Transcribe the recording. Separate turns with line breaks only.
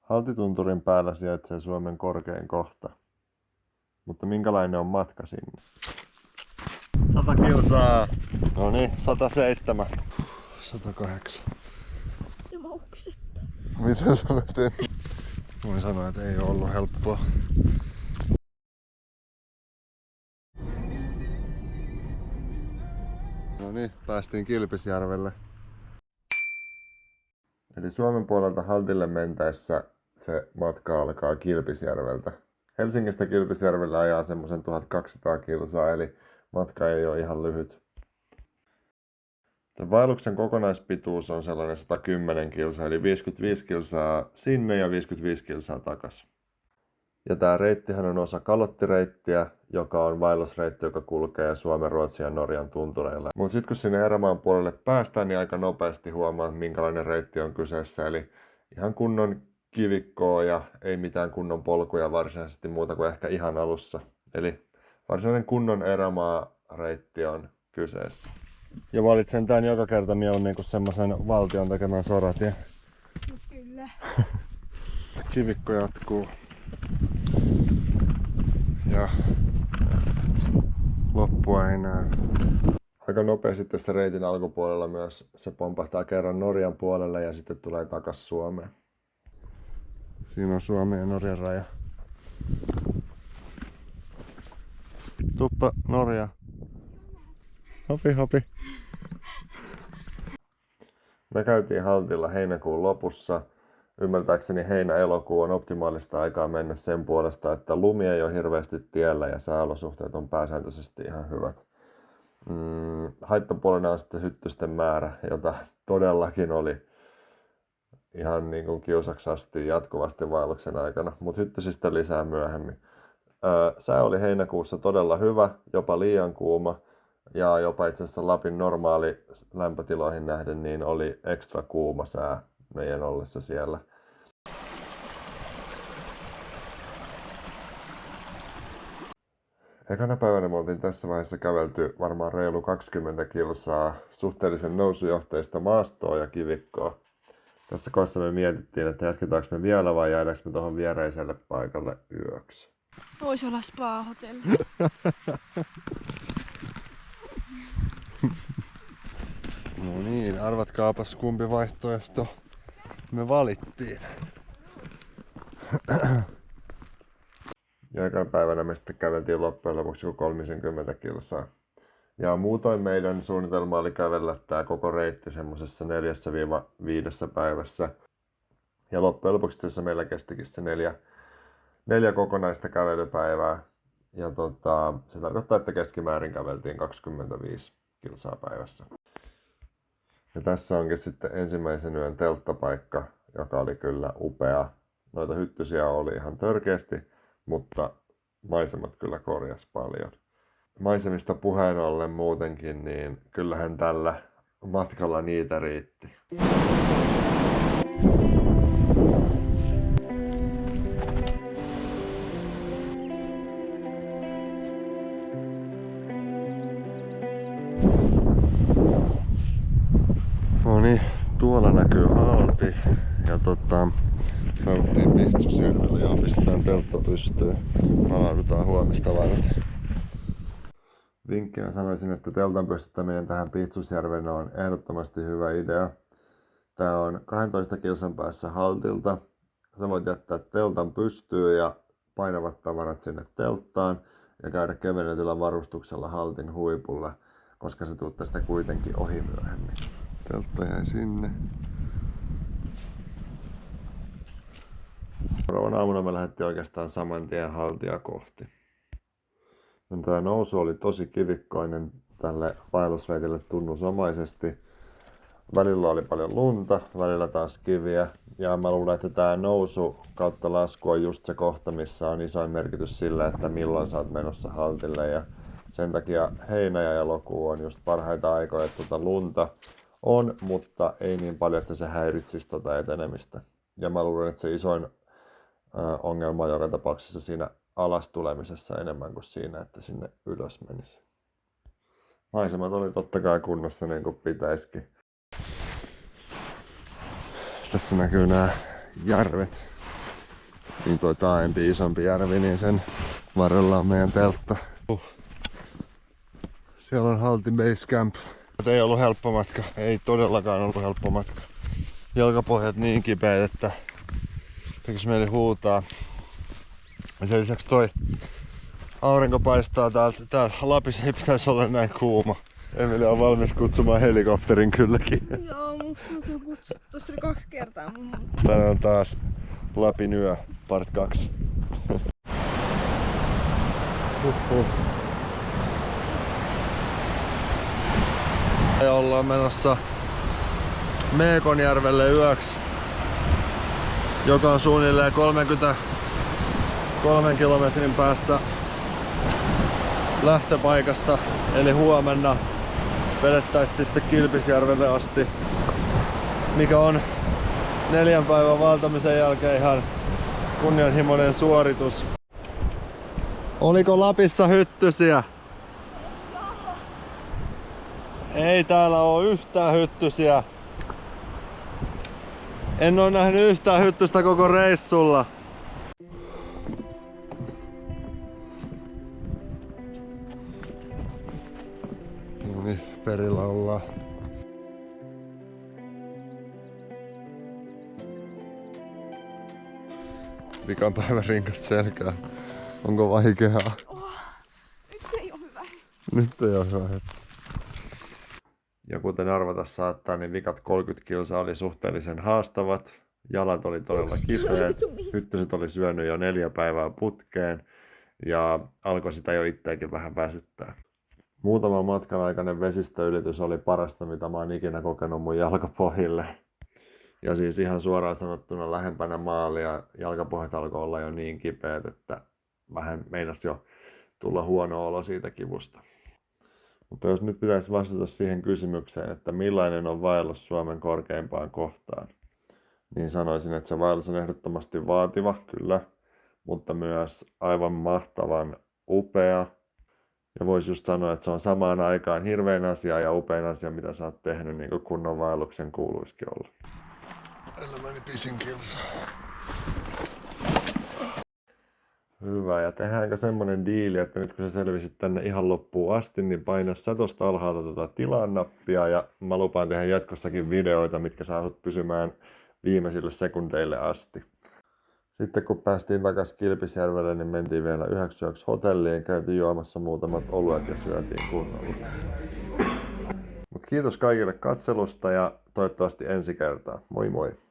Haltitunturin päällä sijaitsee Suomen korkein kohta. Mutta minkälainen on matka sinne? 100 kilsaa. No niin, 107. 108.
Ja mauksetta.
Mitä sä olet tehnyt? Voin sanoa, että ei ole ollut helppoa. No niin, päästiin Kilpisjärvelle. Eli Suomen puolelta Haltille mentäessä se matka alkaa Kilpisjärveltä. Helsingistä Kilpisjärvelle ajaa semmoisen 1200 kilsaa, eli matka ei ole ihan lyhyt. Tämän vaelluksen kokonaispituus on sellainen 110 kilsaa, eli 55 kilsaa sinne ja 55 kilsaa takaisin. Ja tämä reittihän on osa kalottireittiä, joka on vaellusreitti, joka kulkee Suomen, Ruotsin ja Norjan tuntureilla. Mutta sitten kun sinne erämaan puolelle päästään, niin aika nopeasti huomaa, minkälainen reitti on kyseessä. Eli ihan kunnon kivikkoa ja ei mitään kunnon polkuja varsinaisesti muuta kuin ehkä ihan alussa. Eli varsinainen kunnon erämaa-reitti on kyseessä. Ja valitsen tämän joka kerta mieluummin kuin semmoisen valtion tekemän soratien.
Kyllä.
Kivikko jatkuu. Ja loppua ei näy. Aika nopeasti tässä reitin alkupuolella myös se pompahtaa kerran Norjan puolelle ja sitten tulee takas Suomeen. Siinä on Suomen ja Norjan raja. Tuppa Norja. Hopi hopi. Me käytiin Haltilla heinäkuun lopussa. Ymmärtääkseni heinä-elokuu on optimaalista aikaa mennä sen puolesta, että lumi ei ole hirveästi tiellä ja sääolosuhteet on pääsääntöisesti ihan hyvät. Haittapuolena on sitten hyttysten määrä, jota todellakin oli ihan niin kuin kiusaksi asti jatkuvasti vaelluksen aikana, mutta hyttysistä lisää myöhemmin. Sää oli heinäkuussa todella hyvä, jopa liian kuuma ja jopa itse asiassa Lapin normaali lämpötiloihin nähden niin oli ekstra kuuma sää meidän ollessa siellä. Ekana päivänä me oltiin tässä vaiheessa kävelty varmaan reilu 20 kilsaa suhteellisen nousujohteista maastoa ja kivikkoa. Tässä kohdassa me mietittiin, että jatketaanko me vielä vai jäädäänkö me tuohon viereiselle paikalle yöksi.
Voisi olla spa-hotelli.
No niin, arvatkaapas kumpi vaihtoehto me valittiin. Ja ekana päivänä me sitten käveltiin loppujen lopuksi 30 kilsaa. Ja muutoin meidän suunnitelma oli kävellä tää koko reitti semmosessa 4-5 päivässä. Ja loppujen lopuksi tässä meillä kestikin se 4 kokonaista kävelypäivää. Ja se tarkoittaa, että keskimäärin käveltiin 25 kilsaa päivässä. Ja tässä onkin sitten ensimmäisen yön telttapaikka, joka oli kyllä upea. Noita hyttysiä oli ihan törkeästi, mutta maisemat kyllä korjas paljon. Maisemista puheen ollen muutenkin, niin kyllähän tällä matkalla niitä riitti. No niin, tuolla näkyy Halti ja saavuttiin Pihtsusjärvelle ja pistetään teltta pystyyn. Palaudutaan huomista varten. Vinkkinä sanoisin, että teltan pystyttäminen tähän Pihtsusjärveen on ehdottomasti hyvä idea. Tää on 12 kilsan päässä Haltilta. Sä voit jättää teltan pystyyn ja painavat tavarat sinne telttaan ja käydä kevennetyllä varustuksella Haltin huipulla, koska sä tuut tästä kuitenkin ohi myöhemmin. Teltta jäi sinne. Seuraavana aamuna me lähdettiin oikeastaan saman tien Haltia kohti. Tämä nousu oli tosi kivikkoinen tälle vaellusreitille tunnusomaisesti. Välillä oli paljon lunta, välillä taas kiviä. Ja mä luulen, että tämä nousu kautta lasku on just se kohta, missä on isoin merkitys sillä, että milloin sä oot menossa Haltille. Ja sen takia heinä ja elokuu on just parhaita aikoja, että lunta on, mutta ei niin paljon, että se häiritsisi etenemistä. Ja mä luulen, että se isoin ongelma on joka tapauksessa siinä alas tulemisessa enemmän kuin siinä, että sinne ylös menisi. Maisemat oli totta kai kunnossa niin kuin pitäisikin. Tässä näkyy nämä järvet. niin toi taaempi isompi järvi, niin sen varrella on meidän teltta. Siellä on Halti Base Camp. Ei ollut helppo matka, ei todellakaan ollut helppo matka. Jalkapohjat niin kipeät, että tekis mieli huutaa. Ja sen lisäksi toi aurinko paistaa täältä Lapissa, ei pitäisi olla näin kuuma. Emilia on valmis kutsumaan helikopterin kylläkin.
Joo, musta on kutsuttu tuli 2 kertaa.
Tänään on taas Lapin yö, part 2. Ja ollaan menossa Meekonjärvelle yöksi, joka on suunnilleen 33 kilometrin päässä lähtöpaikasta. Eli huomenna vedettäisiin sitten Kilpisjärvelle asti, mikä on 4 päivän vaeltamisen jälkeen ihan kunnianhimoinen suoritus. Oliko Lapissa hyttysiä? Ei täällä oo yhtään hyttysiä. En oo nähnyt yhtään hyttystä koko reissulla. Noniin, perillä ollaan. Vikan päivän rinkat selkää. Onko vaikeaa?
Nyt ei oo hyvä hetki.
Nyt ei oo hyvä hetki. Ja kuten arvata saattaa, niin vikat 30 kilsaa oli suhteellisen haastavat. Jalat oli todella kipeät. Hyttyset oli syönyt jo 4 päivää putkeen. Ja alkoi sitä jo itseäkin vähän väsyttää. Muutama matkan aikainen vesistöylitys oli parasta, mitä mä oon ikinä kokenut mun jalkapohjille. Ja siis ihan suoraan sanottuna lähempänä maalia jalkapohjat alkoi olla jo niin kipeät, että vähän meinasi jo tulla huono olo siitä kivusta. Mutta jos nyt pitäisi vastata siihen kysymykseen, että millainen on vaellus Suomen korkeimpaan kohtaan, niin sanoisin, että se vaellus on ehdottomasti vaativa, kyllä, mutta myös aivan mahtavan upea. Ja voisi just sanoa, että se on samaan aikaan hirveän asia ja upein asia, mitä sä oot tehnyt, niin kuin kunnon vaelluksen kuuluisikin olla. Elämäni pisin kilsa. Hyvä, ja tehdäänkö semmonen diili, että nyt kun sä selvisit tänne ihan loppuun asti, niin paina sä tosta alhaalta tilaan-nappia ja mä lupaan tehdä jatkossakin videoita, mitkä saa sut pysymään viimeisille sekunteille asti. Sitten kun päästiin takas Kilpisjärvelle, niin mentiin vielä 9 yöksi hotelliin, käytiin juomassa muutamat oluet ja syötiin kunnolla. Mut kiitos kaikille katselusta ja toivottavasti ensi kertaa. Moi moi!